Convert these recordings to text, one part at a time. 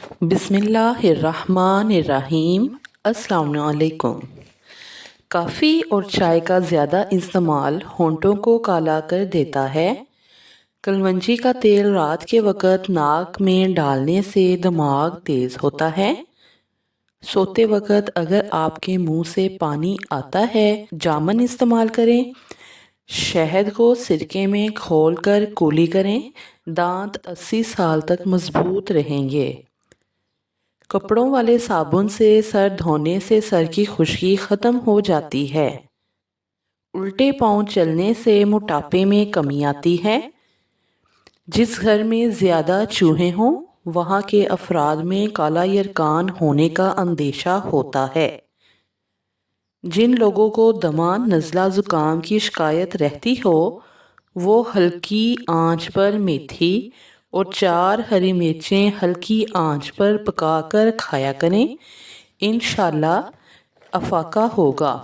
بسم اللہ الرحمن الرحیم۔ السلام علیکم۔ کافی اور چائے کا زیادہ استعمال ہونٹوں کو کالا کر دیتا ہے۔ کلونجی کا تیل رات کے وقت ناک میں ڈالنے سے دماغ تیز ہوتا ہے۔ سوتے وقت اگر آپ کے منہ سے پانی آتا ہے جامن استعمال کریں۔ شہد کو سرکے میں کھول کر کولی کریں، دانت 80 سال تک مضبوط رہیں گے۔ کپڑوں والے صابن سے سر دھونے سے سر کی خشکی ختم ہو جاتی ہے۔ الٹے پاؤں چلنے سے موٹاپے میں کمی آتی ہے۔ جس گھر میں زیادہ چوہے ہوں وہاں کے افراد میں کالا یرقان ہونے کا اندیشہ ہوتا ہے۔ جن لوگوں کو دمہ نزلہ زکام کی شکایت رہتی ہو وہ ہلکی آنچ پر میتھی اور 4 ہری مرچیں ہلکی آنچ پر پکا کر کھایا کریں، انشاءاللہ افاقہ ہوگا۔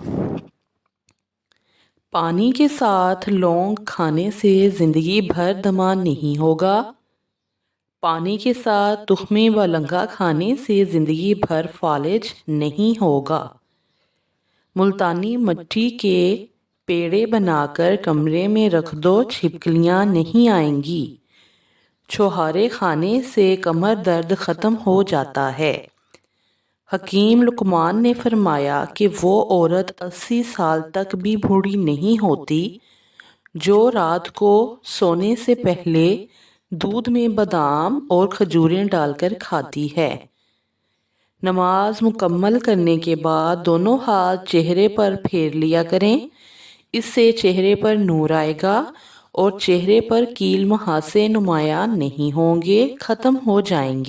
پانی کے ساتھ لونگ کھانے سے زندگی بھر دمہ نہیں ہوگا۔ پانی کے ساتھ تخم والنگا کھانے سے زندگی بھر فالج نہیں ہوگا۔ ملتانی مٹی کے پیڑے بنا کر کمرے میں رکھ دو، چھپکلیاں نہیں آئیں گی۔ چھوہارے کھانے سے کمر درد ختم ہو جاتا ہے۔ حکیم لقمان نے فرمایا کہ وہ عورت 80 سال تک بھی بوڑھی نہیں ہوتی جو رات کو سونے سے پہلے دودھ میں بادام اور کھجوریں ڈال کر کھاتی ہے۔ نماز مکمل کرنے کے بعد دونوں ہاتھ چہرے پر پھیر لیا کریں، اس سے چہرے پر نور آئے گا اور چہرے پر کیل مہاسے نمایاں نہیں ہوں گے، ختم ہو جائیں گے۔